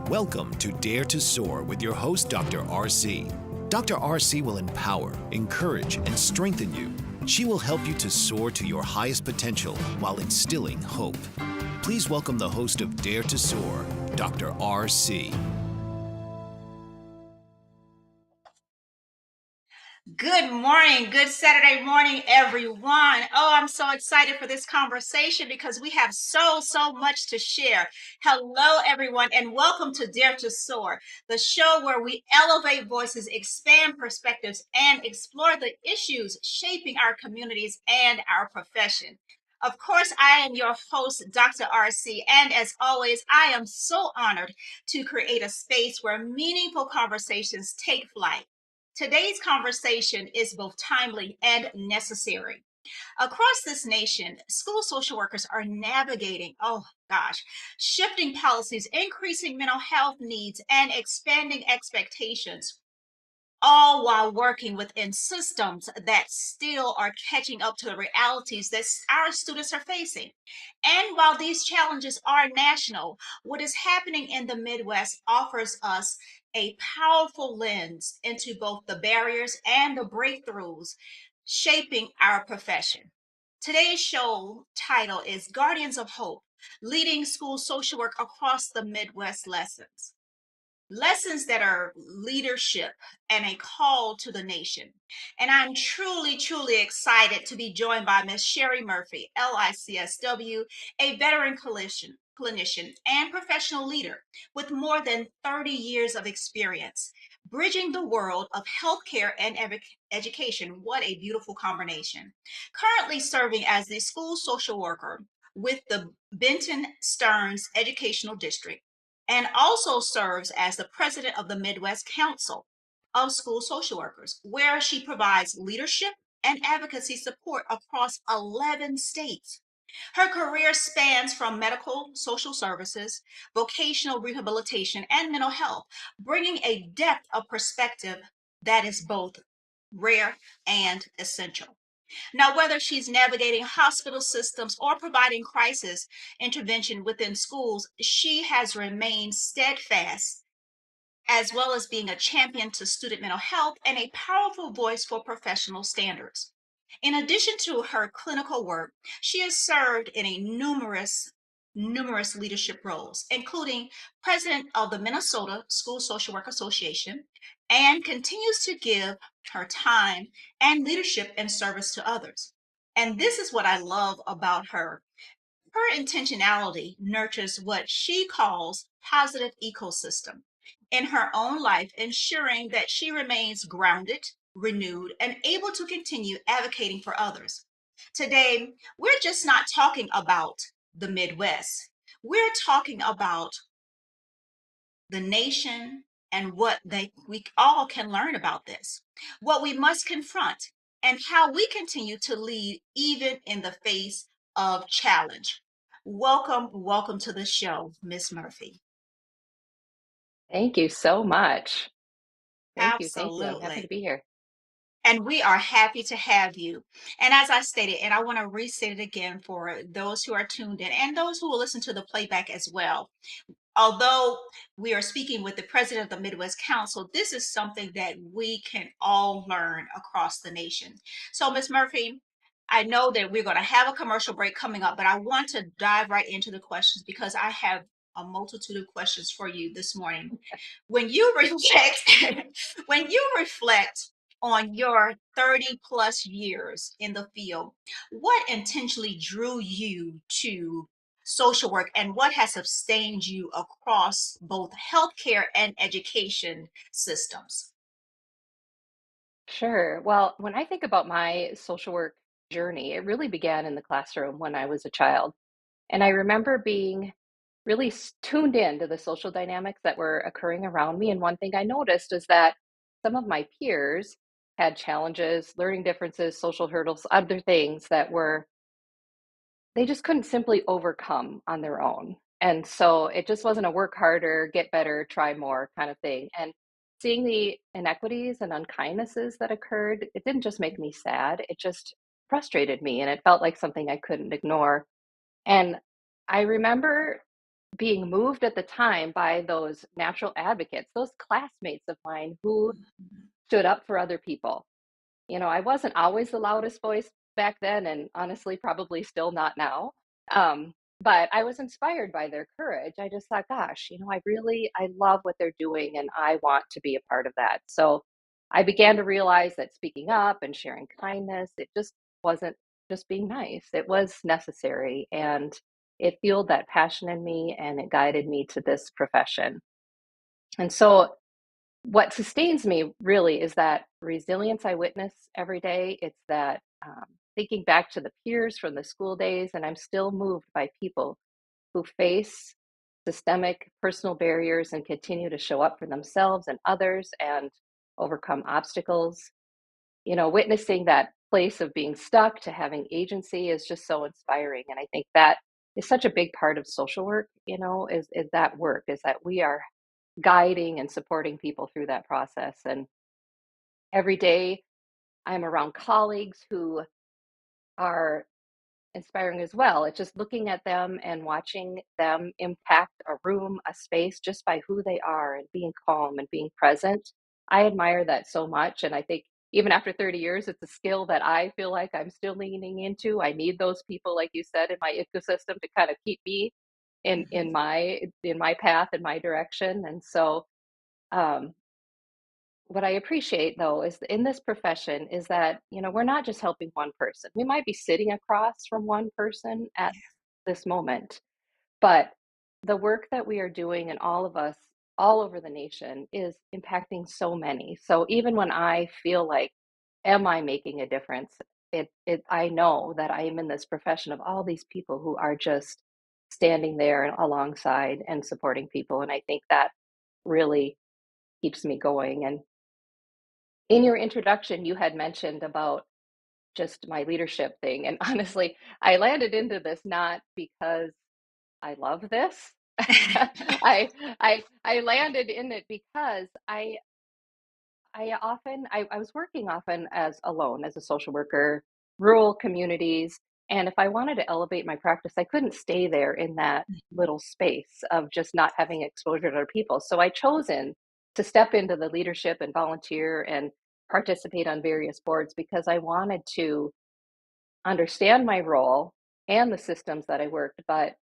Welcome to Dare to Soar with your host, Dr. RC. Dr. RC will empower, encourage, and strengthen you. She will help you to soar to your highest potential while instilling hope. Please welcome the host of Dare to Soar, Dr. RC. Good morning. Good Saturday morning, everyone. Oh, I'm so excited for this conversation because we have so much to share. Hello, everyone, and welcome to Dare to Soar, the show where we elevate voices, expand perspectives, and explore the issues shaping our communities and our profession. Of course, I am your host, Dr. RC, and as always, I am so honored to create a space where meaningful conversations take flight. Today's conversation is both timely and necessary. Across this nation, school social workers are navigating, shifting policies, increasing mental health needs, and expanding expectations, all while working within systems that still are catching up to the realities that our students are facing. And while these challenges are national, what is happening in the Midwest offers us a powerful lens into both the barriers and the breakthroughs shaping our profession. Today's show title is Guardians of Hope, Leading School Social Work Across the Midwest Lessons. Lessons that are leadership and a call to the nation. And I'm truly excited to be joined by Ms. Sherry Murphy, LICSW, a veteran clinician and professional leader with more than 30 years of experience, bridging the world of healthcare and education. What a beautiful combination. Currently serving as the school social worker with the Benton Stearns Educational District, and also serves as the president of the Midwest Council of School Social Workers, where she provides leadership and advocacy support across 11 states. Her career spans from medical social services, vocational rehabilitation, and mental health, bringing a depth of perspective that is both rare and essential. Now, whether she's navigating hospital systems or providing crisis intervention within schools, she has remained steadfast, as well as being a champion to student mental health and a powerful voice for professional standards. In addition to her clinical work, she has served in numerous leadership roles, including president of the Minnesota School Social Work Association, and continues to give her time and leadership and service to others. And this is what I love about her. Her intentionality nurtures what she calls positive ecosystem in her own life, ensuring that she remains grounded, renewed, and able to continue advocating for others. Today, we're just not talking about the Midwest. We're talking about the nation and what we all can learn about this, what we must confront, and how we continue to lead even in the face of challenge. Welcome to the show, Miss Murphy. Thank you so much. Thank you. Thank you. I'm happy to Absolutely. be here. And we are happy to have you. And as I stated, and I want to restate it again for those who are tuned in and those who will listen to the playback as well. Although we are speaking with the president of the Midwest Council, this is something that we can all learn across the nation. So, Ms. Murphy, I know that we're going to have a commercial break coming up, but I want to dive right into the questions because I have a multitude of questions for you this morning. When you reflect, when you reflect on your 30 plus years in the field, what intentionally drew you to social work and what has sustained you across both healthcare and education systems? Sure. Well, when I think about my social work journey, it really began in the classroom when I was a child. And I remember being really tuned in to the social dynamics that were occurring around me. And one thing I noticed is that some of my peers had challenges, learning differences, social hurdles, other things that were they just couldn't simply overcome on their own. And so it just wasn't a work harder, get better, try more kind of thing. And seeing the inequities and unkindnesses that occurred, it didn't just make me sad, it just frustrated me and it felt like something I couldn't ignore. And I remember being moved at the time by those natural advocates, those classmates of mine who stood up for other people. I wasn't always the loudest voice back then, and honestly, probably still not now. Um, but I was inspired by their courage. I just thought, gosh, I love what they're doing, and I want to be a part of that. So I began to realize that speaking up and sharing kindness, it just wasn't just being nice. It was necessary, and it fueled that passion in me, and it guided me to this profession. And so what sustains me really is that resilience I witness every day. It's that thinking back to the peers from the school days, and I'm still moved by people who face systemic personal barriers and continue to show up for themselves and others and overcome obstacles. Witnessing that place of being stuck to having agency is just so inspiring. And I think that is such a big part of social work, is that work, is that we are guiding and supporting people through that process. And every day I'm around colleagues who are inspiring as well. It's just looking at them and watching them impact a room, a space, just by who they are and being calm and being present. I admire that so much. And I think even after 30 years, it's a skill that I feel like I'm still leaning into. I need those people, like you said, in my ecosystem to kind of keep me in my path, in my direction. And so um, what I appreciate though is in this profession is that, we're not just helping one person. We might be sitting across from one person at this moment, but the work that we are doing and all of us all over the nation is impacting so many. So even when I feel like, am I making a difference? I know that I am in this profession of all these people who are just standing there alongside and supporting people. And I think that really keeps me going. And in your introduction, you had mentioned about just my leadership thing. And honestly, I landed into this not because I love this. I landed in it because I was working often as alone as a social worker, rural communities. And if I wanted to elevate my practice, I couldn't stay there in that little space of just not having exposure to other people. So I chosen to step into the leadership and volunteer and participate on various boards because I wanted to understand my role and the systems that I worked. But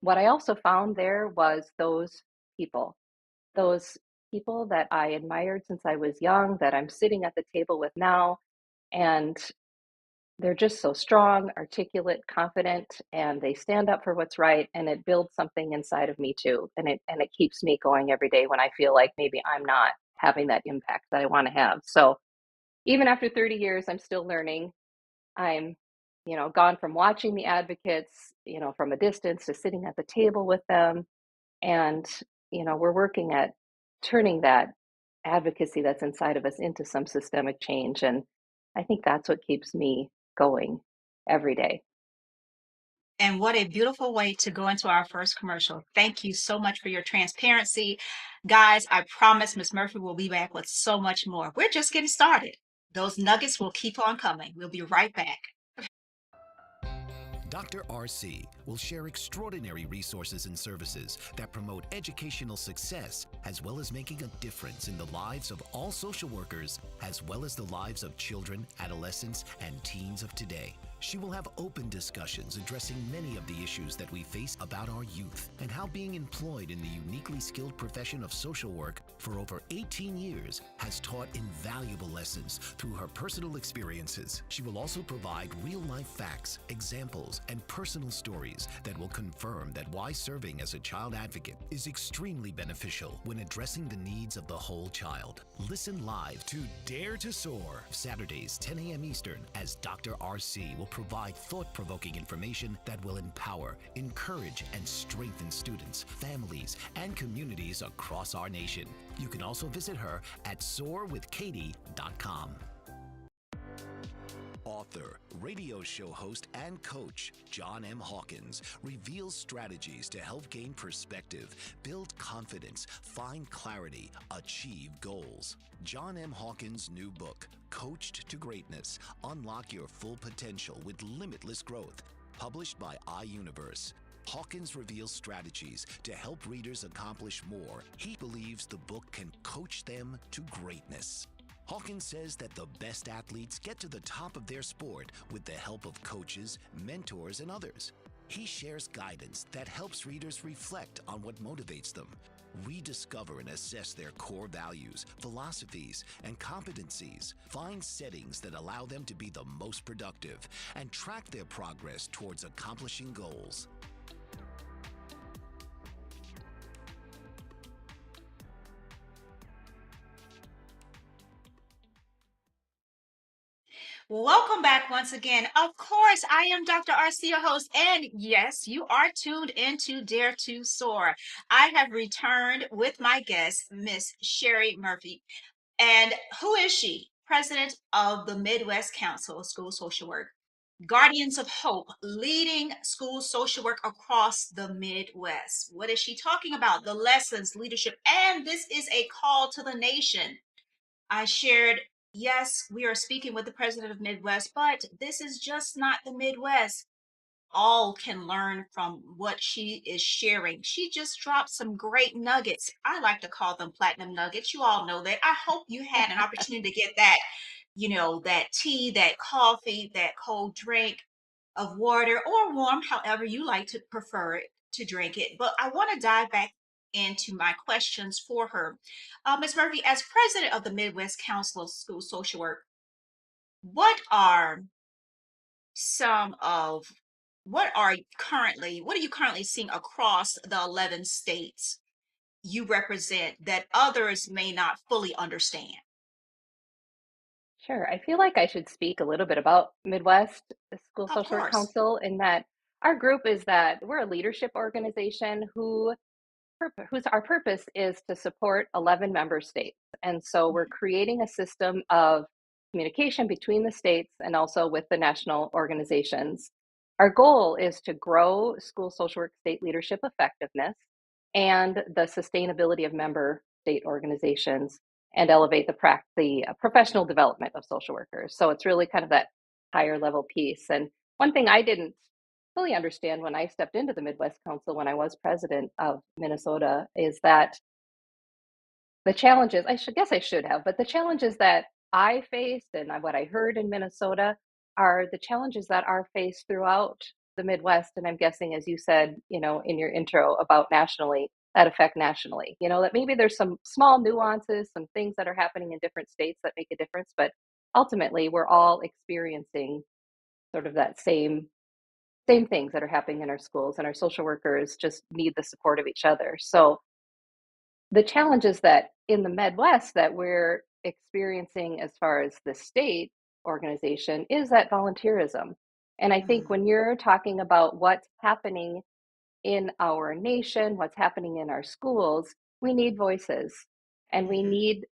what I also found there was people, those people that I admired since I was young, that I'm sitting at the table with now. And they're just so strong, articulate, confident, and they stand up for what's right. And it builds something inside of me too. And it keeps me going every day when I feel like maybe I'm not having that impact that I want to have. So even after 30 years, I'm still learning. I'm, gone from watching the advocates, from a distance to sitting at the table with them. And, we're working at turning that advocacy that's inside of us into some systemic change. And I think that's what keeps me going every day. And what a beautiful way to go into our first commercial. Thank you so much for your transparency. Guys, I promise Miss Murphy will be back with so much more. We're just getting started. Those nuggets will keep on coming. We'll be right back. Dr. RC will share extraordinary resources and services that promote educational success as well as making a difference in the lives of all social workers as well as the lives of children, adolescents, and teens of today. She will have open discussions addressing many of the issues that we face about our youth and how being employed in the uniquely skilled profession of social work for over 18 years has taught invaluable lessons through her personal experiences. She will also provide real-life facts, examples, and personal stories that will confirm that why serving as a child advocate is extremely beneficial when addressing the needs of the whole child. Listen live to Dare to Soar, Saturdays 10 a.m. Eastern, as Dr. RC will provide thought-provoking information that will empower, encourage, and strengthen students, families, and communities across our nation. You can also visit her at soarwithkatie.com. Author, radio show host, and coach John M. Hawkins reveals strategies to help gain perspective, build confidence, find clarity, achieve goals. John M. Hawkins' new book, Coached to Greatness: Unlock Your Full Potential with Limitless Growth, published by iUniverse. Hawkins reveals strategies to help readers accomplish more. He believes the book can coach them to greatness. Hawkins says that the best athletes get to the top of their sport with the help of coaches, mentors, and others. He shares guidance that helps readers reflect on what motivates them, rediscover and assess their core values, philosophies, and competencies, find settings that allow them to be the most productive, and track their progress towards accomplishing goals. Welcome back once again. Of course, I am Dr. RC, your host, and yes, you are tuned into Dare to Soar. I have returned with my guest, Miss Sherry Murphy. And who is she? President of the Midwest Council of School Social Work, Guardians of Hope, leading school social work across the Midwest. What is she talking about? The lessons, leadership, and this is a call to the nation. I shared, yes, we are speaking with the president of Midwest, but this is just not the Midwest. All can learn from what she is sharing. She just dropped some great nuggets. I like to call them platinum nuggets. You all know that. I hope you had an opportunity to get that, that tea, that coffee, that cold drink of water or warm, however you like to prefer it to drink it. But I want to dive back into my questions for her. Ms. Murphy, as president of the Midwest Council of School Social Work, what are some of what are you currently seeing across the 11 states you represent that others may not fully understand? Sure. I feel like I should speak a little bit about Midwest School Of Social Work course. Council in that our group is that we're a leadership organization whose our purpose is to support 11 member states. And so we're creating a system of communication between the states and also with the national organizations. Our goal is to grow school social work state leadership effectiveness and the sustainability of member state organizations and elevate the professional development of social workers. So it's really kind of that higher level piece. And one thing I didn't fully understand when I stepped into the Midwest Council when I was president of Minnesota is that the challenges, guess I should have, but the challenges that I faced and what I heard in Minnesota are the challenges that are faced throughout the Midwest. And I'm guessing, as you said, in your intro about nationally, that affect nationally, that maybe there's some small nuances, some things that are happening in different states that make a difference, but ultimately we're all experiencing sort of that same things that are happening in our schools, and our social workers just need the support of each other. So the challenges that in the Midwest that we're experiencing as far as the state organization is that volunteerism. And I think Mm, when you're talking about what's happening in our nation, what's happening in our schools, we need voices and we mhm, need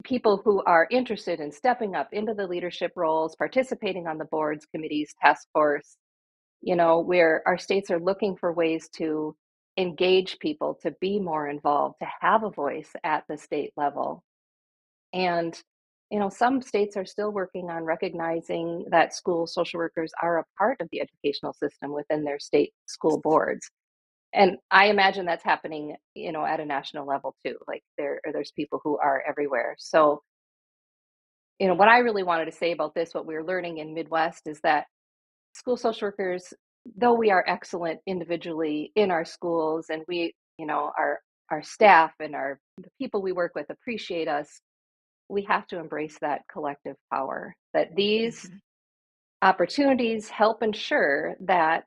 people who are interested in stepping up into the leadership roles, participating on the boards, committees, task force, where our states are looking for ways to engage people to be more involved, to have a voice at the state level. And, some states are still working on recognizing that school social workers are a part of the educational system within their state school boards. And I imagine that's happening, at a national level too. Like there's people who are everywhere. So, what I really wanted to say about this, what we're learning in Midwest is that school social workers, though we are excellent individually in our schools and we, our staff and the people we work with appreciate us, we have to embrace that collective power, that these mhm. opportunities help ensure that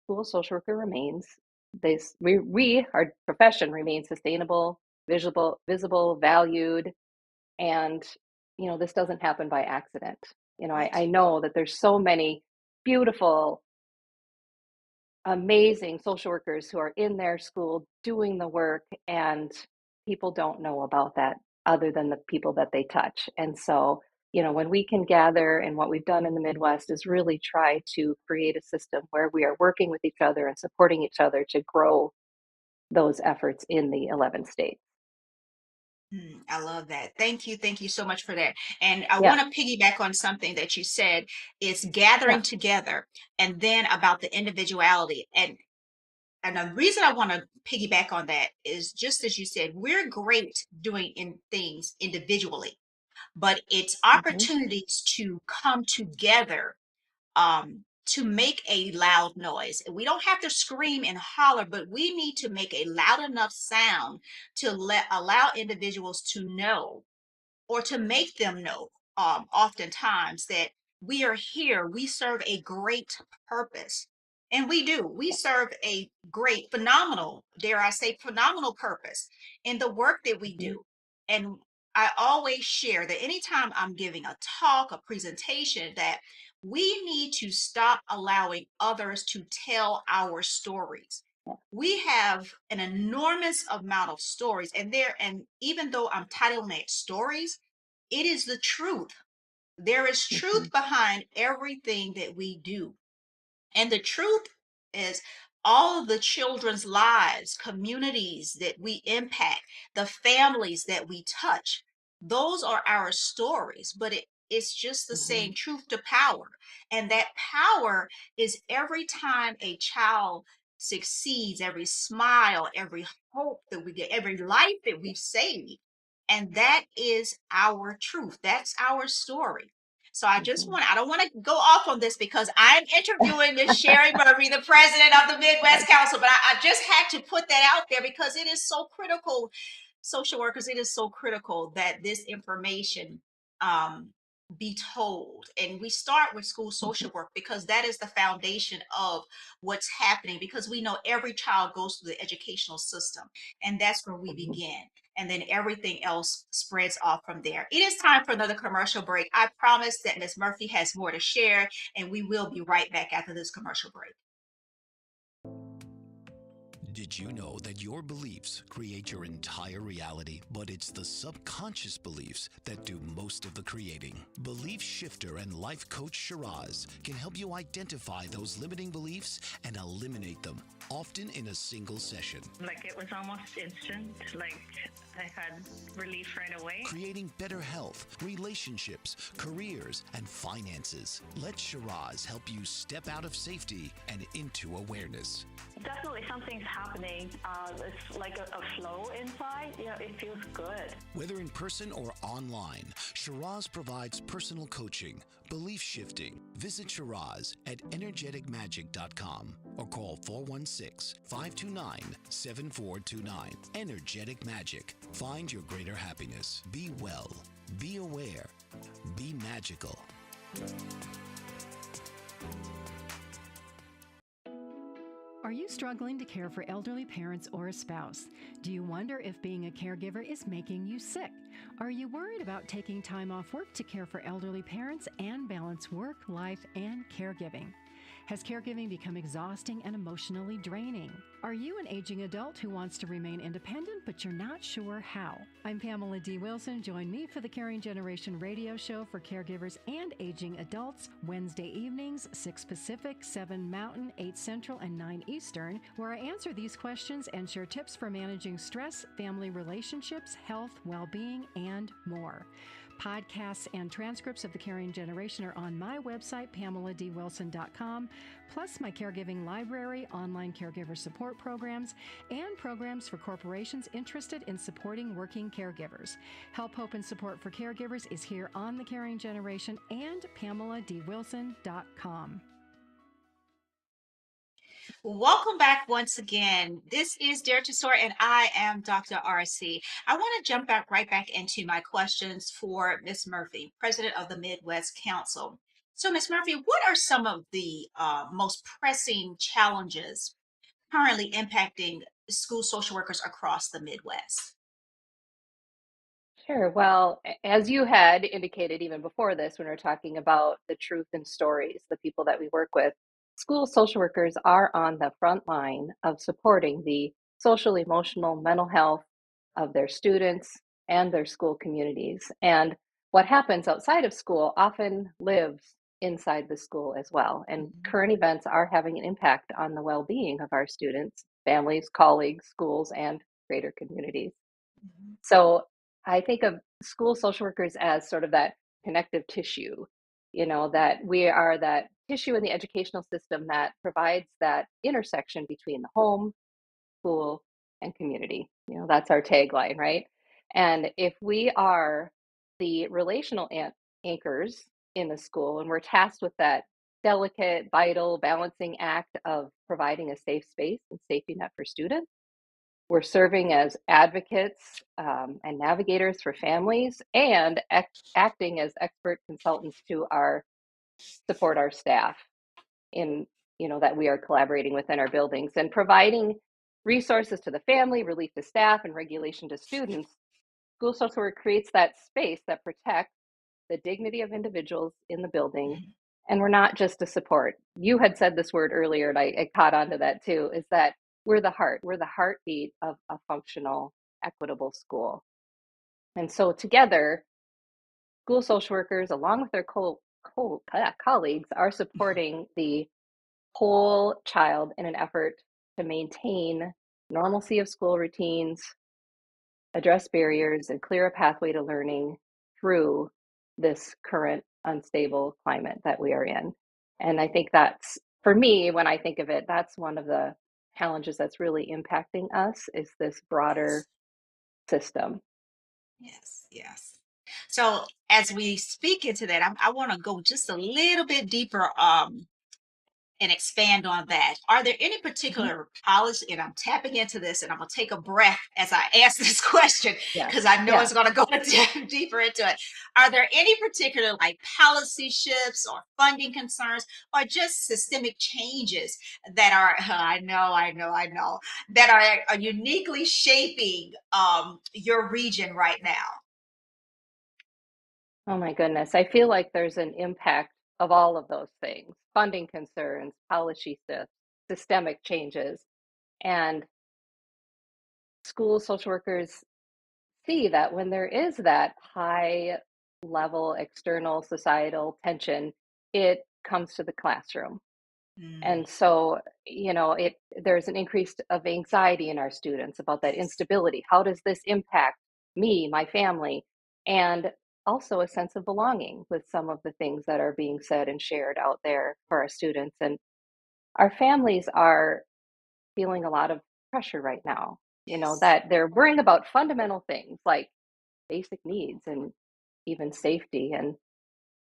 school social worker remains our profession remains sustainable, visible, valued, and this doesn't happen by accident. I Right. know that there's so many beautiful, amazing social workers who are in their school doing the work, and people don't know about that other than the people that they touch. And so, when we can gather, and what we've done in the Midwest is really try to create a system where we are working with each other and supporting each other to grow those efforts in the 11 states. I love that. Thank you. Thank you so much for that. And I Yeah, want to piggyback on something that you said is yeah, gathering together and then about the individuality. And and the reason I want to piggyback on that is just as you said, we're great doing in things individually, but it's Hmm. opportunities to come together to make a loud noise. We don't have to scream and holler, but we need to make a loud enough sound to allow individuals to know or to make them know oftentimes that we are here, we serve a great purpose. And we do. We serve a great, phenomenal, dare I say, phenomenal purpose in the work that we Hmm. do. And I always share that anytime I'm giving a talk, a presentation, that we need to stop allowing others to tell our stories. We have an enormous amount of stories, and even though I'm titling it stories, it is the truth. There is Hmm. truth behind everything that we do. And the truth is, all of the children's lives, communities that we impact, the families that we touch, those are our stories. But it's just the Hmm. saying, truth to power. And that power is every time a child succeeds, every smile, every hope that we get, every life that we've saved. And that is our truth. That's our story. So Hmm. I don't want to go off on this because I'm interviewing Miss Sherry Murphy, the president of the Midwest Yes. Council, but I just had to put that out there because it is so critical, social workers, it is so critical that this information um, be told. And we start with school Hmm. social work because that is the foundation of what's happening, because we know every child goes through the educational system, and that's where we Hmm. begin, and then everything else spreads off from there. It is time for another commercial break. I promise that Ms. Murphy has more to share, and we will be right back after this commercial break. Did you know that your beliefs create your entire reality, but it's the subconscious beliefs that do most of the creating? Belief shifter and life coach Shiraz can help you identify those limiting beliefs and eliminate them, often in a single session. Like it was almost instant, like I had relief right away. Creating better health, relationships, careers, and finances. Let Shiraz help you step out of safety and into awareness. Definitely something's happening. It's like a flow inside. You know, it feels good. Whether in person or online, Shiraz provides personal coaching, belief shifting. Visit Shiraz at energeticmagic.com or call 416-529-7429. Energetic Magic. Find your greater happiness. Be well. Be aware. Be magical. Are you struggling to care for elderly parents or a spouse? Do you wonder if being a caregiver is making you sick? Are you worried about taking time off work to care for elderly parents and balance work, life, and caregiving? Has caregiving become exhausting and emotionally draining? Are you an aging adult who wants to remain independent, but you're not sure how? I'm Pamela D. Wilson. Join me for the Caring Generation radio show for caregivers and aging adults, Wednesday evenings, 6 Pacific, 7 Mountain, 8 Central, and 9 Eastern, where I answer these questions and share tips for managing stress, family relationships, health, well-being, and more. Podcasts and transcripts of The Caring Generation are on my website, PamelaDWilson.com, plus my caregiving library, online caregiver support programs, and programs for corporations interested in supporting working caregivers. Help, hope, and support for caregivers is here on The Caring Generation and PamelaDWilson.com. Welcome back once again. This is Dare to Soar, and I am Dr. RC. I want to jump back right back into my questions for Ms. Murphy, President of the Midwest Council. So, Ms. Murphy, what are some of the most pressing challenges currently impacting school social workers across the Midwest? Sure. Well, as you had indicated even before this, when we are talking about the truth and stories, the people that we work with, school social workers are on the front line of supporting the social, emotional, mental health of their students and their school communities. And what happens outside of school often lives inside the school as well. And Mhm, current events are having an impact on the well being of our students, families, colleagues, schools, and greater communities. mhm, So I think of school social workers as sort of that connective tissue, that we are that tissue in the educational system that provides that intersection between the home, school, and community. That's our tagline, right? And if we are the relational anchors in the school, and we're tasked with that delicate, vital, balancing act of providing a safe space and safety net for students, we're serving as advocates and navigators for families and acting as expert consultants to support our staff in, that we are collaborating within our buildings and providing resources to the family, relief to staff, and regulation to students. School social work creates that space that protects the dignity of individuals in the building. And we're not just a support. You had said this word earlier, and I caught on to that too, is that we're the heart. We're the heartbeat of a functional, equitable school. And so together, school social workers, along with their colleagues, are supporting the whole child in an effort to maintain normalcy of school routines, address barriers, and clear a pathway to learning through this current unstable climate that we are in. And I think that's, for me, when I think of it, that's one of the challenges that's really impacting us is this broader system. Yes, yes. So as we speak into that, I want to go just a little bit deeper and expand on that. Are there any Mhm. particular policy, and I'm tapping into this and I'm gonna take a breath as I ask this question Yes. because I know Yeah. it's gonna go deeper into it. Are there any particular like policy shifts or funding concerns or just systemic changes that are I know that are uniquely shaping your region right now? Oh my goodness. I feel like there's an impact of all of those things: funding concerns, policy shifts, systemic changes. And school social workers see that when there is that high level external societal tension, it comes to the classroom. Mm, And so, there's an increase of anxiety in our students about that yes. instability. How does this impact me, my family? And also a sense of belonging with some of the things that are being said and shared out there for our students. And our families are feeling a lot of pressure right now, Yes. that they're worrying about fundamental things like basic needs and even safety. And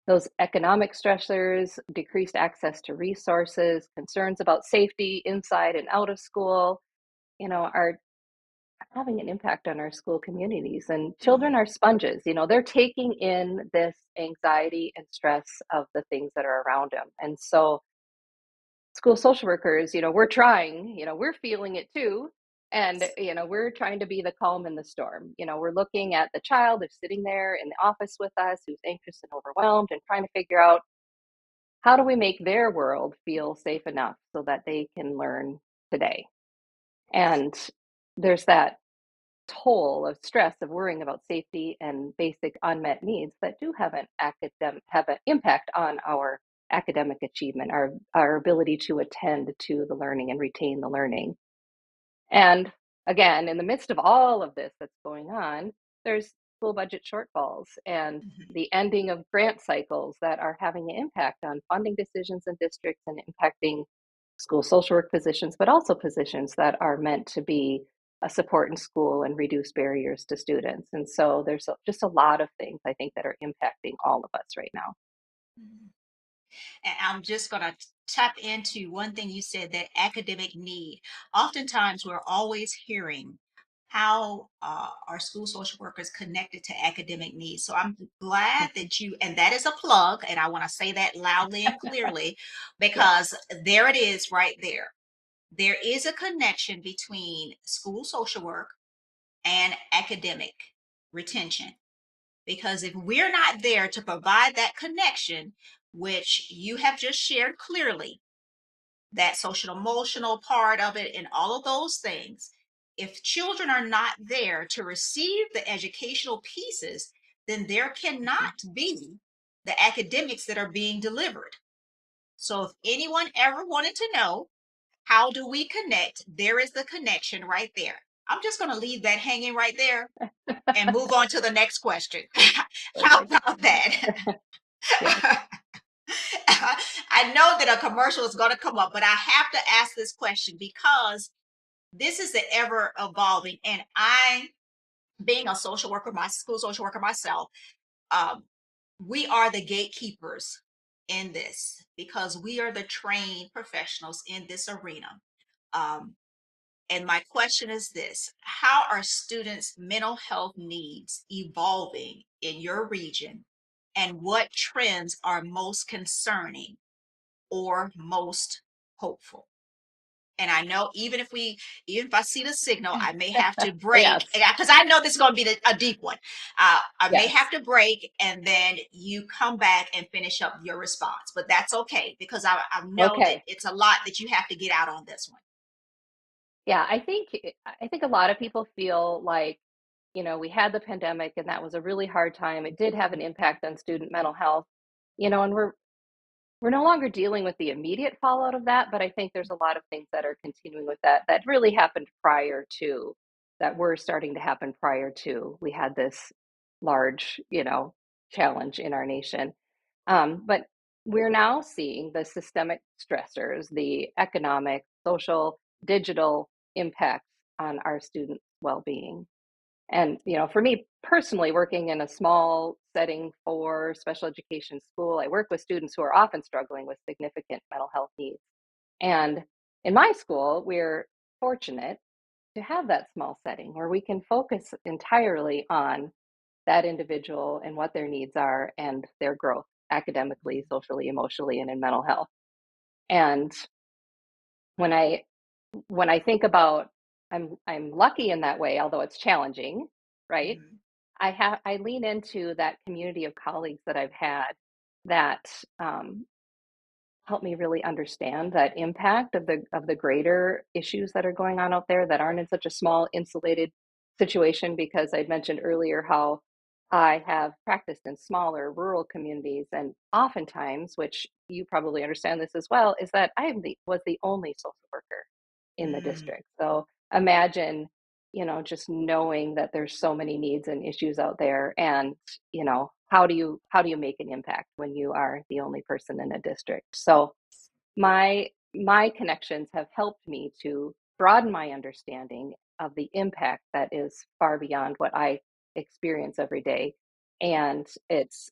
those economic stressors, decreased access to resources, concerns about safety inside and out of school, are having an impact on our school communities. And children Mhm. are sponges, they're taking in this anxiety and stress of the things that are around them. And so school social workers, we're trying, we're feeling it too. And, we're trying to be the calm in the storm. We're looking at the child who's sitting there in the office with us, who's anxious and overwhelmed, and trying to figure out how do we make their world feel safe enough so that they can learn today. And there's that toll of stress of worrying about safety and basic unmet needs that do have an impact on our academic achievement, our ability to attend to the learning and retain the learning. And again, in the midst of all of this that's going on, there's school budget shortfalls and Mhm. the ending of grant cycles that are having an impact on funding decisions in districts and impacting school social work positions, but also positions that are meant to be a support in school and reduce barriers to students. And so there's just a lot of things I think that are impacting all of us right now. Mhm. And I'm just going to tap into one thing you said, that academic need. Oftentimes, we're always hearing how our school social workers connected to academic needs. So I'm glad that and that is a plug, and I want to say that loudly and clearly Yeah. because there it is right there. There is a connection between school social work and academic retention. Because if we're not there to provide that connection, which you have just shared clearly, that social emotional part of it and all of those things, if children are not there to receive the educational pieces, then there Mhm. cannot be the academics that are being delivered. So if anyone ever wanted to know, how do we connect? There is the connection right there. I'm just going to leave that hanging right there and move on to the next question. How Perfect. about that? Yes. I know that a commercial is going to come up, but I have to ask this question because this is the ever evolving. And I, being a social worker, my school social worker myself, um, we are the gatekeepers in this because we are the trained professionals in this arena. Um, and my question is this: how are students' mental health needs evolving in your region? And what trends are most concerning or most hopeful? And I know even if I see the signal, I may have to break Yes, because I know this is going to be a deep one. I may have yes. to break and then you come back and finish up your response, but that's okay because I know that Okay. it's a lot that you have to get out on this one. Yeah, I think a lot of people feel like, we had the pandemic and that was a really hard time. It did have an impact on student mental health, and we're no longer dealing with the immediate fallout of that, but I think there's a lot of things that are continuing with that really happened prior to, that were starting to happen prior to we had this large, challenge in our nation. But we're now seeing the systemic stressors, the economic, social, digital impacts on our students' well-being. And, for me personally, working in a small setting for special education school, I work with students who are often struggling with significant mental health needs. And in my school, we're fortunate to have that small setting where we can focus entirely on that individual and what their needs are and their growth academically, socially, emotionally, and in mental health. And when I when I think about, I'm lucky in that way, although it's challenging, right? Mhm. I lean into that community of colleagues that I've had that help me really understand that impact of the greater issues that are going on out there that aren't in such a small insulated situation, because I mentioned earlier how I have practiced in smaller rural communities, and oftentimes, which you probably understand this as well, is that was the only social worker in the Mm. district. So imagine, just knowing that there's so many needs and issues out there, and how do you make an impact when you are the only person in a district? So my connections have helped me to broaden my understanding of the impact that is far beyond what I experience every day, and it's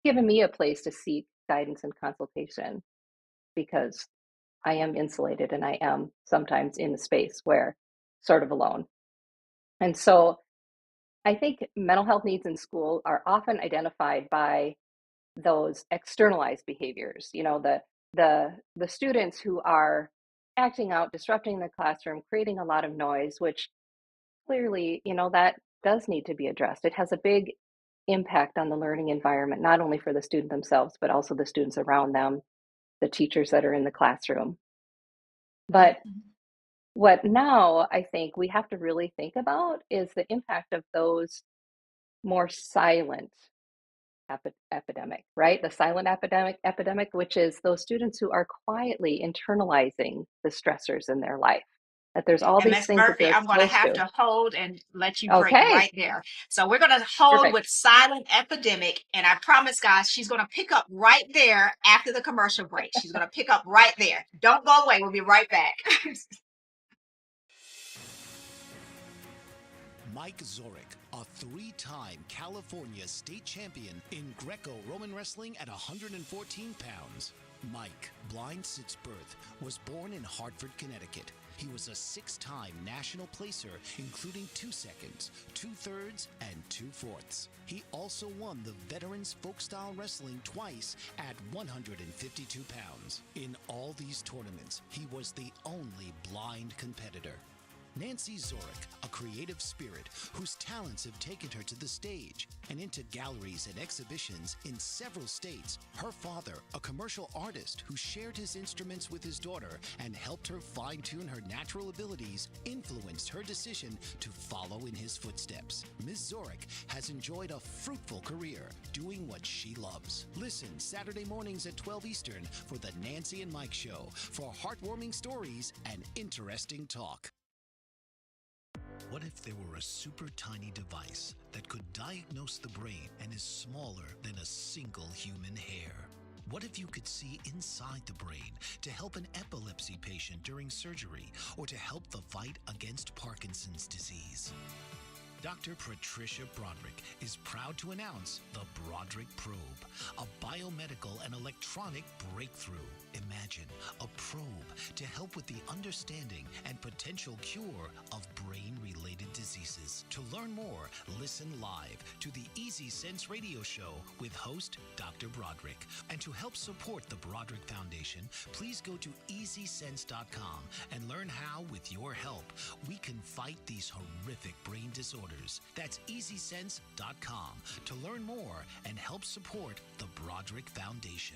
given me a place to seek guidance and consultation, because I am insulated and I am sometimes in a space where sort of alone. And so I think mental health needs in school are often identified by those externalized behaviors, the students who are acting out, disrupting the classroom, creating a lot of noise, which clearly, that does need to be addressed. It has a big impact on the learning environment, not only for the student themselves, but also the students around them, the teachers that are in the classroom. But Mhm. what now I think we have to really think about is the impact of those more silent epidemic, right? The silent epidemic, which is those students who are quietly internalizing the stressors in their life. That there's all And these Miss things that Murphy, they're I'm going to exposed have to. to hold and let you break Okay, right there. So we're going to hold perfect. with silent epidemic. And I promise, guys, she's going to pick up right there after the commercial break. She's going to pick up right there. Don't go away. We'll be right back. Mike Zorek, a three-time California state champion in Greco-Roman wrestling at 114 pounds. Mike, blind since birth, was born in Hartford, Connecticut. He was a six-time national placer, including 2 seconds, 2/3, and 2/4. He also won the Veterans Folk-Style Wrestling twice at 152 pounds. In all these tournaments, he was the only blind competitor. Nancy Zorek, a creative spirit whose talents have taken her to the stage and into galleries and exhibitions in several states. Her father, a commercial artist who shared his instruments with his daughter and helped her fine-tune her natural abilities, influenced her decision to follow in his footsteps. Ms. Zorek has enjoyed a fruitful career doing what she loves. Listen Saturday mornings at 12 Eastern for the Nancy and Mike Show for heartwarming stories and interesting talk. What if there were a super tiny device that could diagnose the brain and is smaller than a single human hair? What if you could see inside the brain to help an epilepsy patient during surgery or to help the fight against Parkinson's disease? Dr. Patricia Broderick is proud to announce the Broderick Probe, a biomedical and electronic breakthrough. Imagine a probe to help with the understanding and potential cure of brain-related diseases. To learn more, listen live to the Easy Sense radio show with host Dr. Broderick. And to help support the Broderick Foundation, please go to EasySense.com and learn how, with your help, we can fight these horrific brain disorders. That's EasySense.com to learn more and help support the Broderick Foundation.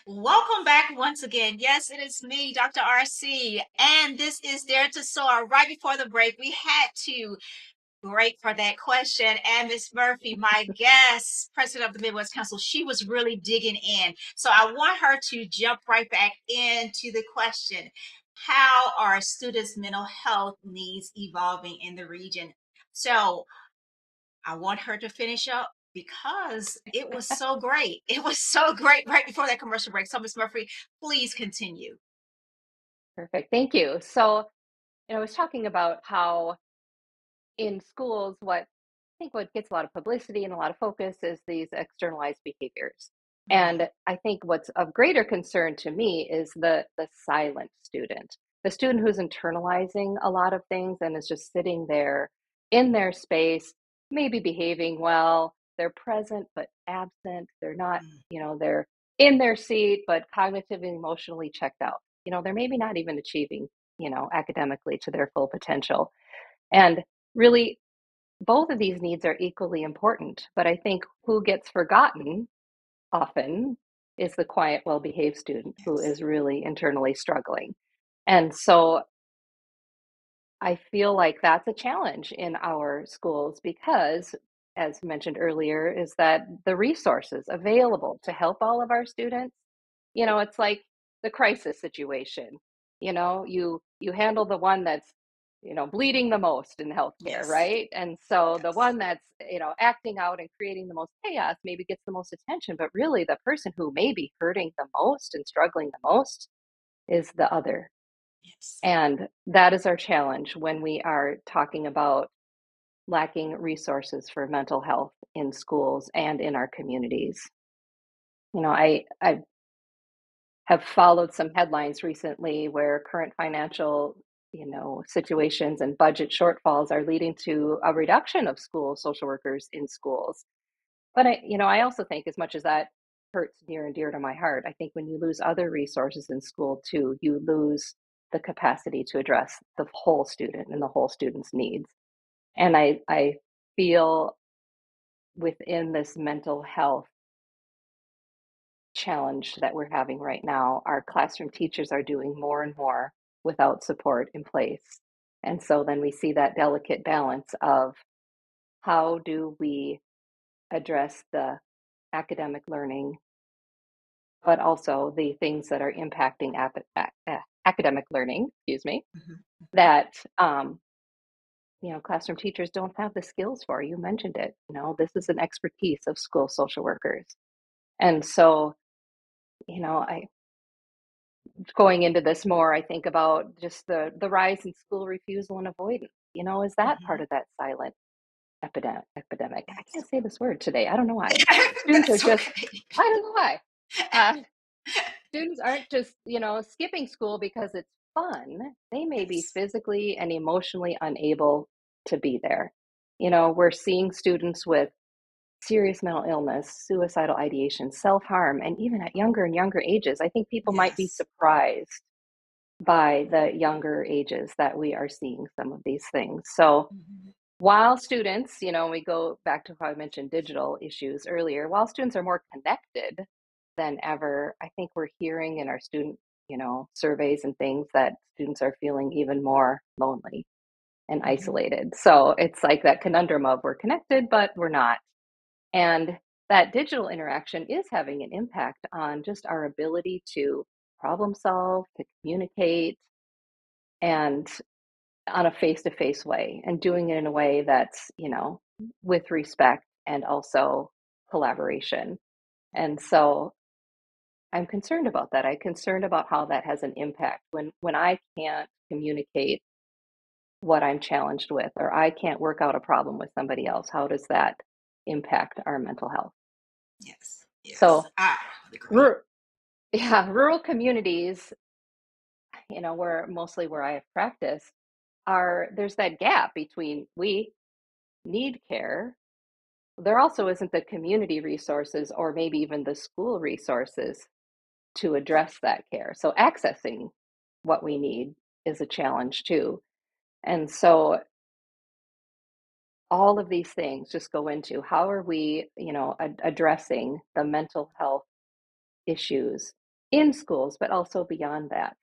Welcome back once again. Yes, it is me, Dr. RC, and this is Dare to Soar. Right before the break, we had to break for that question. And Miss Murphy, my guest, president of the Midwest Council, she was really digging in. So I want her to jump right back into the question. How are students' mental health needs evolving in the region? So I want her to finish up because it was so great. It was so great right before that commercial break. So Miss Murphy, please continue. Perfect. Thank you. So, I was talking about how in schools, what gets a lot of publicity and a lot of focus is these externalized behaviors. And I think what's of greater concern to me is the silent student, the student who's internalizing a lot of things and is just sitting there in their space, maybe behaving well. They're present but absent. They're not, they're in their seat but cognitively and emotionally checked out. They're maybe not even achieving, academically to their full potential. And really, both of these needs are equally important, but I think who gets forgotten often is the quiet, well-behaved student who Yes. is really internally struggling. And so I feel like that's a challenge in our schools because, as mentioned earlier, is that the resources available to help all of our students, it's like the crisis situation. You handle the one that's, bleeding the most in healthcare, Yes. right? And so the Yes. one that's, acting out and creating the most chaos maybe gets the most attention, but really the person who may be hurting the most and struggling the most is the other. Yes. And that is our challenge when we are talking about lacking resources for mental health in schools and in our communities. I have followed some headlines recently where current financial, situations and budget shortfalls are leading to a reduction of school social workers in schools. But I also think as much as that hurts near and dear to my heart, I think when you lose other resources in school too, you lose the capacity to address the whole student and the whole student's needs. And I feel within this mental health challenge that we're having right now, our classroom teachers are doing more and more without support in place. And so then we see that delicate balance of how do we address the academic learning, but also the things that are impacting academic learning, excuse me, Mhm. that classroom teachers don't have the skills for. You mentioned it. This is an expertise of school social workers. And so, I going into this more, I think about just the rise in school refusal and avoidance. Is that part Mhm. of that silent epidemic? I Yes. can't say this word today. I don't know why. Students are That's just, okay. I don't know why. Uh, Students aren't just, skipping school because it's fun. They may be Yes. physically and emotionally unable to be there. We're seeing students with serious mental illness, suicidal ideation, self-harm, and even at younger and younger ages. I think people might be Yes. surprised by the younger ages that we are seeing some of these things. So Mhm. while students, we go back to how I mentioned digital issues earlier, while students are more connected than ever, I think we're hearing in our student, surveys and things that students are feeling even more lonely and Mhm. isolated. So it's like that conundrum of we're connected, but we're not. And that digital interaction is having an impact on just our ability to problem solve, to communicate, and on a face-to-face way and doing it in a way that's, with respect and also collaboration. And so I'm concerned about that. I'm concerned about how that has an impact when I can't communicate what I'm challenged with, or I can't work out a problem with somebody else. How does that impact our mental health? Yes, yes, So, I would agree. rur- yeah, rural communities, where mostly where I have practiced, there's that gap between we need care. There also isn't the community resources or maybe even the school resources to address that care. So accessing what we need is a challenge too. And so all of these things just go into how are we, addressing the mental health issues in schools, but also beyond that.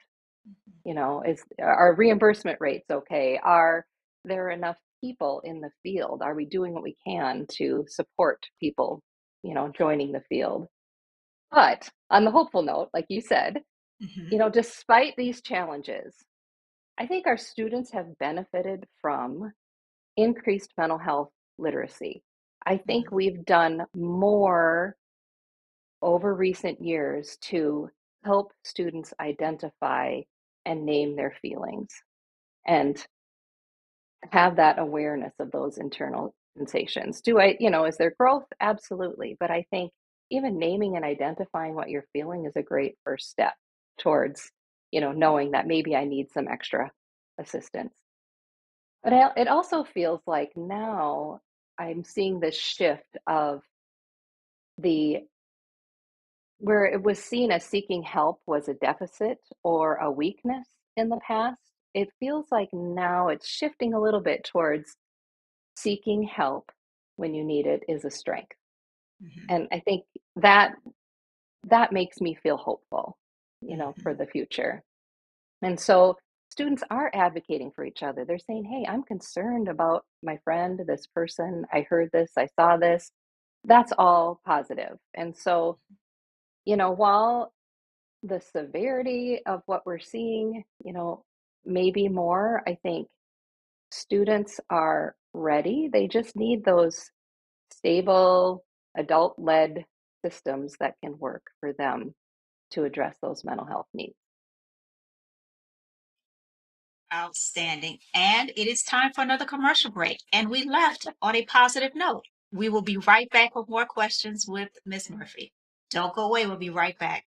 Is our reimbursement rates okay? Are there enough people in the field? Are we doing what we can to support people, joining the field? But on the hopeful note, like you said, Mm-hmm. despite these challenges, I think our students have benefited from increased mental health literacy. I think Mm-hmm. we've done more over recent years to help students identify and name their feelings and have that awareness of those internal sensations. Is there growth? Absolutely. But I think even naming and identifying what you're feeling is a great first step towards, knowing that maybe I need some extra assistance. But it also feels like now I'm seeing this shift of the where it was seen as seeking help was a deficit or a weakness in the past. It feels like now it's shifting a little bit towards seeking help when you need it is a strength. Mm-hmm. And I think that that makes me feel hopeful, Mm-hmm. for the future. And so students are advocating for each other. They're saying, "Hey, I'm concerned about my friend, this person. I heard this, I saw this." That's all positive. And so, while the severity of what we're seeing, maybe more, I think students are ready. They just need those stable, adult led systems that can work for them to address those mental health needs. Outstanding. And it is time for another commercial break. And we left on a positive note. We will be right back with more questions with Miss Murphy. Don't go away. We'll be right back.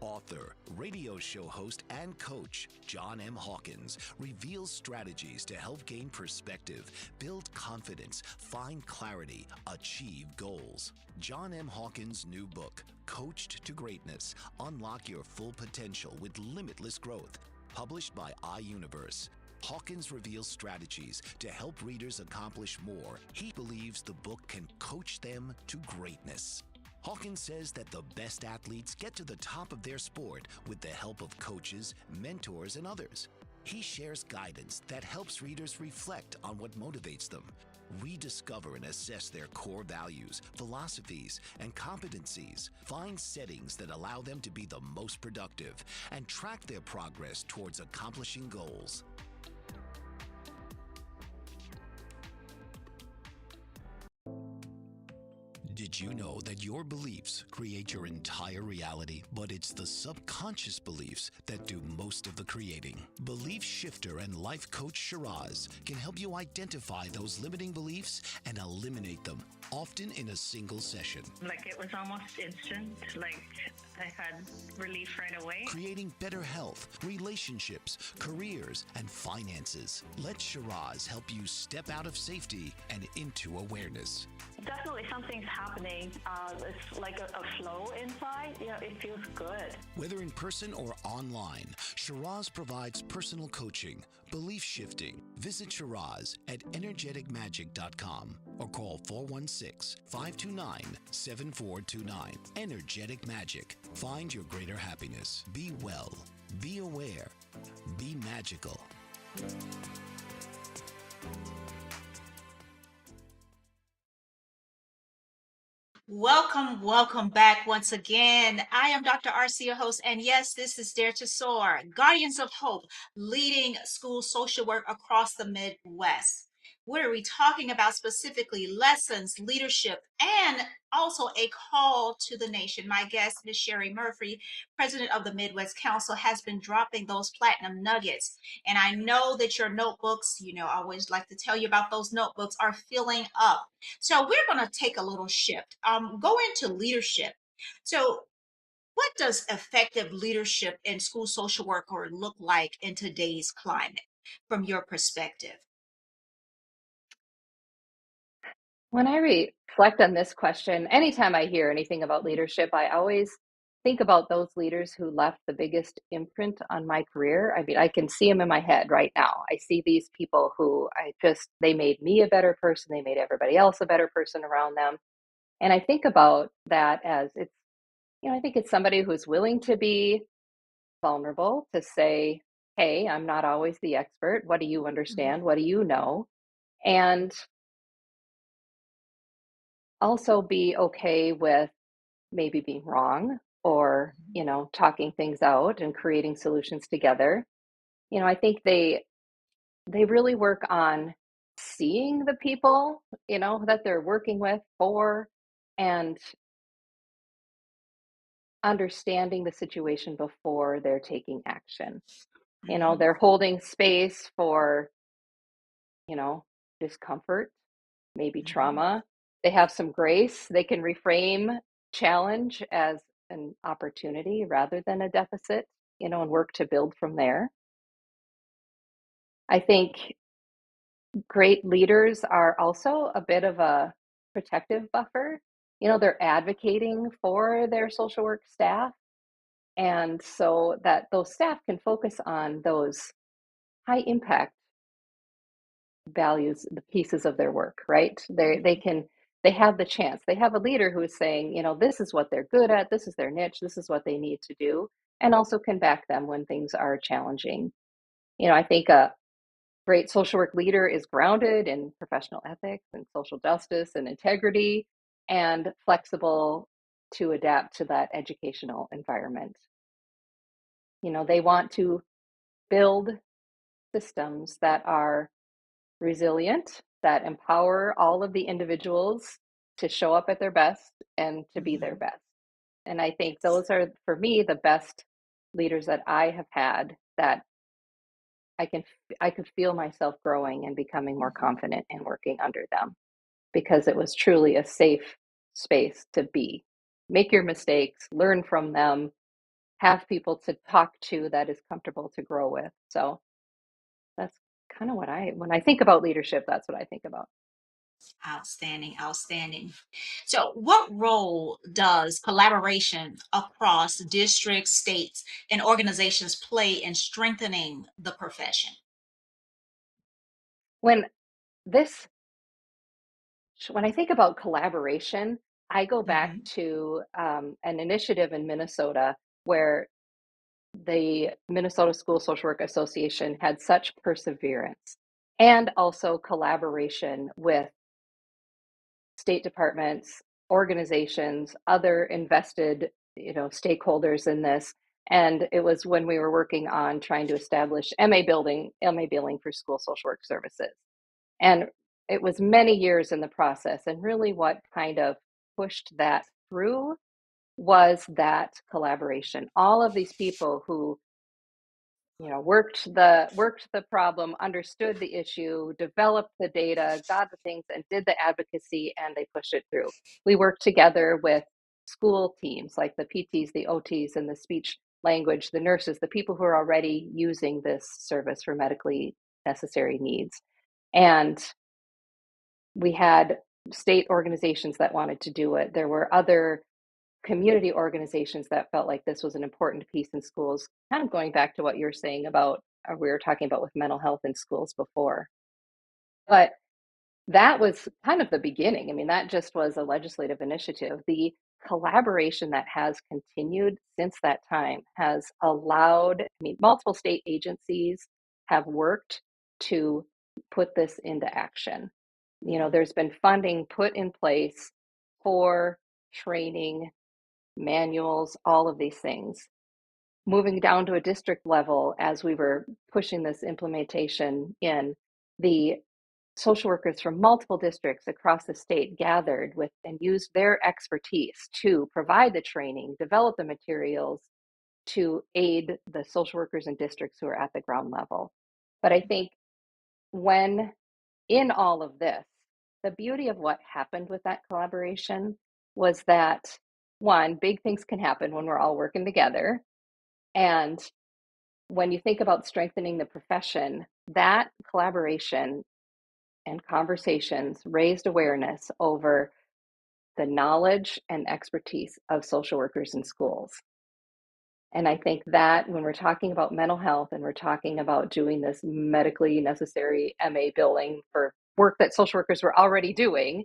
Author, radio show host, and coach John M. Hawkins reveals strategies to help gain perspective, build confidence, find clarity, achieve goals. John M. Hawkins' new book, Coached to Greatness: Unlock Your Full Potential with Limitless Growth, published by iUniverse. Hawkins reveals strategies to help readers accomplish more. He believes the book can coach them to greatness. Hawkins says that the best athletes get to the top of their sport with the help of coaches, mentors, and others. He shares guidance that helps readers reflect on what motivates them, rediscover and assess their core values, philosophies, and competencies, find settings that allow them to be the most productive, and track their progress towards accomplishing goals. Did you know that your beliefs create your entire reality? But it's the subconscious beliefs that do most of the creating. Belief shifter and life coach Shiraz can help you identify those limiting beliefs and eliminate them, often in a single session. Like it was almost instant. Like I had relief right away. Creating better health, relationships, careers, and finances. Let Shiraz help you step out of safety and into awareness. Definitely something's happening. It's like a flow inside. It feels good. Whether in person or online, Shiraz provides personal coaching, belief shifting. Visit Shiraz at energeticmagic.com or call 416-529-7429. Energetic Magic. Find your greater happiness. Be well. Be aware. Be magical. Welcome, welcome back once again. I am Dr. RC, your host, and yes, this is Dare to Soar, Guardians of Hope, leading school social work across the Midwest. What are we talking about specifically? Lessons, leadership, and also a call to the nation. My guest, Ms. Sherry Murphy, president of the Midwest Council, has been dropping those platinum nuggets. And I know that your notebooks, I always like to tell you about those notebooks, are filling up. So we're going to take a little shift, go into leadership. So what does effective leadership in school social work or look like in today's climate from your perspective? When I reflect on this question, anytime I hear anything about leadership, I always think about those leaders who left the biggest imprint on my career. I mean, I can see them in my head right now. I see these people who they made me a better person. They made everybody else a better person around them. And I think about that as I think it's somebody who's willing to be vulnerable, to say, hey, I'm not always the expert. What do you understand? What do you know? And also be okay with maybe being wrong, or talking things out and creating solutions together. I think they really work on seeing the people that they're working with for, and understanding the situation before they're taking action. They're holding space for discomfort, maybe trauma. They have some grace. They can reframe challenge as an opportunity rather than a deficit, and work to build from there. I think great leaders are also a bit of a protective buffer. They're advocating for their social work staff. And so that those staff can focus on those high impact values, the pieces of their work, right? They have the chance. They have a leader who is saying, this is what they're good at, this is their niche, this is what they need to do, and also can back them when things are challenging. I think a great social work leader is grounded in professional ethics and social justice and integrity, and flexible to adapt to that educational environment. They want to build systems that are resilient, that empower all of the individuals to show up at their best and to be their best. And I think those are, for me, the best leaders that I have had, that I could feel myself growing and becoming more confident in working under them, because it was truly a safe space to be. Make your mistakes, learn from them, have people to talk to that is comfortable to grow with. So that's kind of when I think about leadership, that's what I think about. Outstanding, outstanding. So, what role does collaboration across districts, states, and organizations play in strengthening the profession? When this when I think about collaboration, I go back Hmm. to an initiative in Minnesota where the Minnesota School Social Work Association had such perseverance and also collaboration with state departments, organizations, other invested, stakeholders in this. And it was when we were working on trying to establish MA billing for school social work services. And it was many years in the process. And really what kind of pushed that through was that collaboration. All of these people who worked the problem, understood the issue, developed the data, got the things, and did the advocacy, and they pushed it through. We worked together with school teams like the PTs, the OTs, and the speech language, the nurses, the people who are already using this service for medically necessary needs. And we had state organizations that wanted to do it. There were other community organizations that felt like this was an important piece in schools, kind of going back to what you're saying about, we were talking about with mental health in schools before. But that was kind of the beginning. I mean, that just was a legislative initiative. The collaboration that has continued since that time has allowed, multiple state agencies have worked to put this into action. There's been funding put in place for training, manuals, all of these things. Moving down to a district level, as we were pushing this implementation in, the social workers from multiple districts across the state gathered with and used their expertise to provide the training, develop the materials to aid the social workers and districts who are at the ground level. But I think when in all of this, the beauty of what happened with that collaboration was that, one, big things can happen when we're all working together. And when you think about strengthening the profession, that collaboration and conversations raised awareness over the knowledge and expertise of social workers in schools. And I think that when we're talking about mental health and we're talking about doing this medically necessary MA billing for work that social workers were already doing,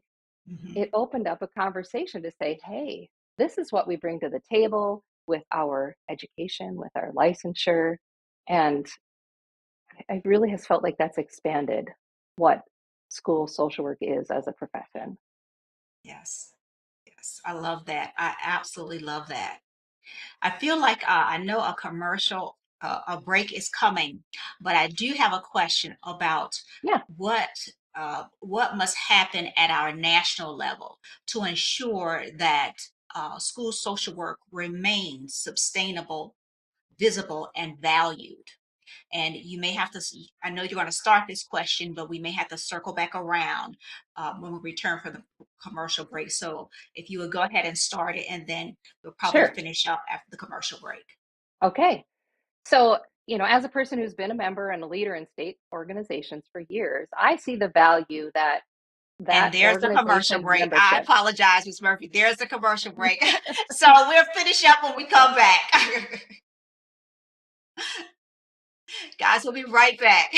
it opened up a conversation to say, hey, this is what we bring to the table with our education, with our licensure. And I really has felt like that's expanded what school social work is as a profession. Yes. Yes. I love that. I absolutely love that. I feel like I know a break is coming, but I do have a question about Yeah, what what must happen at our national level to ensure that school social work remains sustainable, visible, and valued. And you may have to, I know you're going to start this question, but we may have to circle back around when we return from the commercial break. So if you would go ahead and start it, and then we'll probably sure. finish up after the commercial break. Okay. So, as a person who's been a member and a leader in state organizations for years, I see the value that And there's the commercial organization break. I membership. apologize, Ms. Murphy. There's the commercial break. So we'll finish up when we come back. Guys, we'll be right back.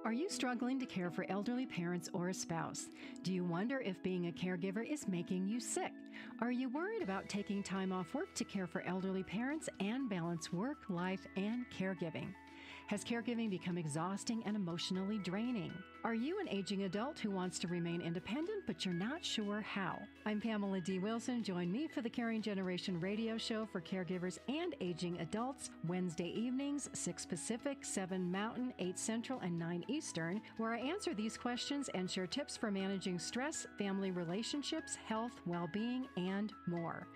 Are you struggling to care for elderly parents or a spouse? Do you wonder if being a caregiver is making you sick? Are you worried about taking time off work to care for elderly parents and balance work, life, and caregiving? Has caregiving become exhausting and emotionally draining? Are you an aging adult who wants to remain independent but you're not sure how? I'm Pamela D. Wilson. Join me for the Caring Generation radio show for caregivers and aging adults, Wednesday evenings, 6 Pacific, 7 Mountain, 8 Central, and 9 Eastern, where I answer these questions and share tips for managing stress, family relationships, health, well-being, and more.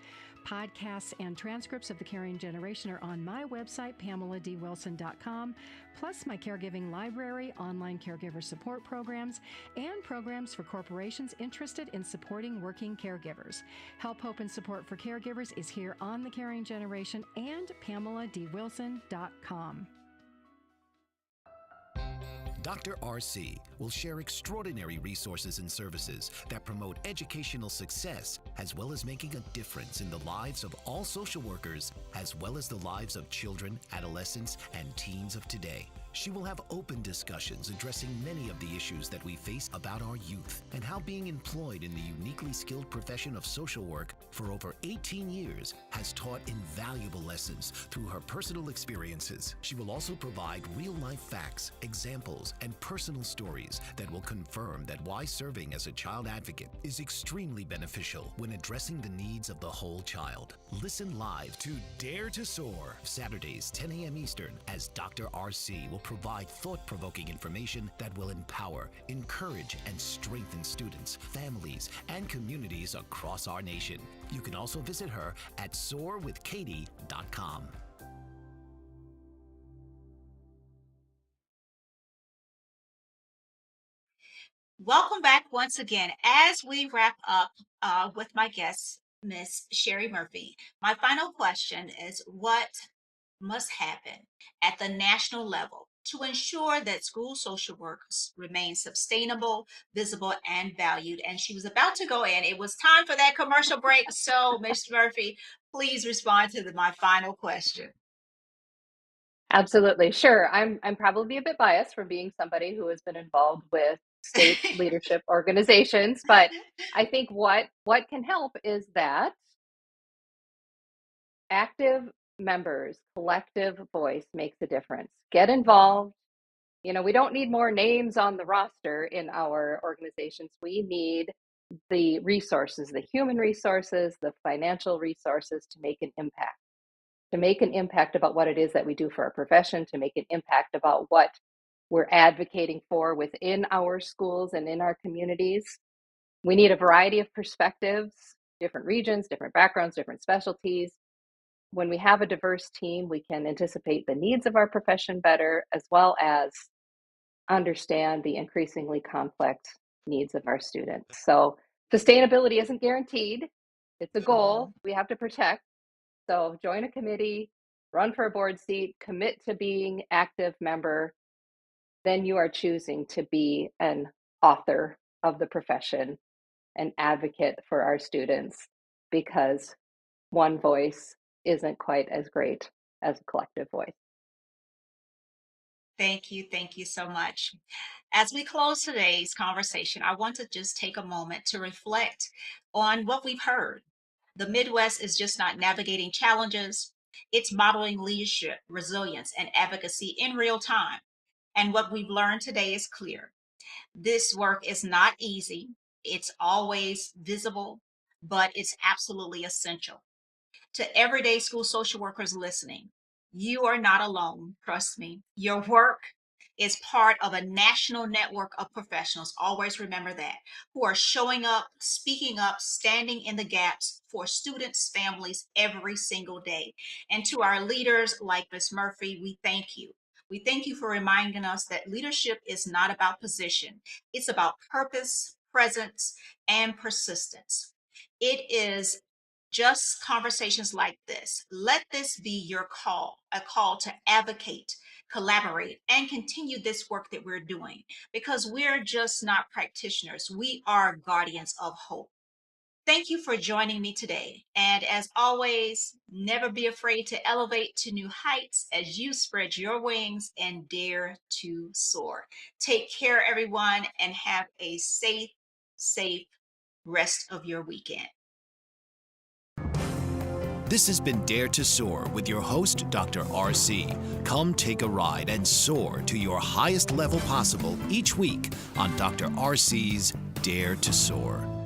Podcasts and transcripts of The Caring Generation are on my website, PamelaDWilson.com, plus my caregiving library, online caregiver support programs, and programs for corporations interested in supporting working caregivers. Help, hope, and support for caregivers is here on The Caring Generation and PamelaDWilson.com. Dr. RC will share extraordinary resources and services that promote educational success, as well as making a difference in the lives of all social workers, as well as the lives of children, adolescents, and teens of today. She will have open discussions addressing many of the issues that we face about our youth and how being employed in the uniquely skilled profession of social work for over 18 years has taught invaluable lessons through her personal experiences. She will also provide real-life facts, examples, and personal stories that will confirm that why serving as a child advocate is extremely beneficial when addressing the needs of the whole child. Listen live to Dare to Soar, Saturdays 10 a.m. Eastern, as Dr. RC will provide thought-provoking information that will empower, encourage, and strengthen students, families, and communities across our nation. You can also visit her at soarwithkatie.com. Welcome back once again. As we wrap up with my guest, Miss Sherry Murphy, my final question is what must happen at the national level to ensure that school social work remain sustainable, visible, and valued? And she was about to go in. It was time for that commercial break. So, Ms. Murphy, please respond to my final question. Absolutely. Sure. I'm probably a bit biased from being somebody who has been involved with state leadership organizations, but I think what can help is that active members, collective voice makes a difference. Get involved. We don't need more names on the roster in our organizations. We need the resources, the human resources, the financial resources to make an impact, about what it is that we do for our profession, to make an impact about what we're advocating for within our schools and in our communities. We need a variety of perspectives, different regions, different backgrounds, different specialties. When we have a diverse team, we can anticipate the needs of our profession better, as well as understand the increasingly complex needs of our students. So sustainability isn't guaranteed. It's a goal we have to protect. So join a committee, run for a board seat, commit to being active member. Then you are choosing to be an author of the profession, an advocate for our students, because one voice isn't quite as great as a collective voice. Thank you. Thank you so much. As we close today's conversation, I want to just take a moment to reflect on what we've heard. The Midwest is just not navigating challenges, it's modeling leadership, resilience, and advocacy in real time. And what we've learned today is clear. This work is not easy, it's always visible, but it's absolutely essential. To everyday school social workers listening, you are not alone. Trust me. Your work is part of a national network of professionals. Always remember that, who are showing up, speaking up, standing in the gaps for students, families every single day. And to our leaders like Ms. Murphy, we thank you. We thank you for reminding us that leadership is not about position, it's about purpose, presence, and persistence. It is just conversations like this. Let this be your call, a call to advocate, collaborate, and continue this work that we're doing, because we're just not practitioners. We are guardians of hope. Thank you for joining me today. And as always, never be afraid to elevate to new heights as you spread your wings and dare to soar. Take care, everyone, and have a safe rest of your weekend. This has been Dare to Soar with your host, Dr. RC. Come take a ride and soar to your highest level possible each week on Dr. RC's Dare to Soar.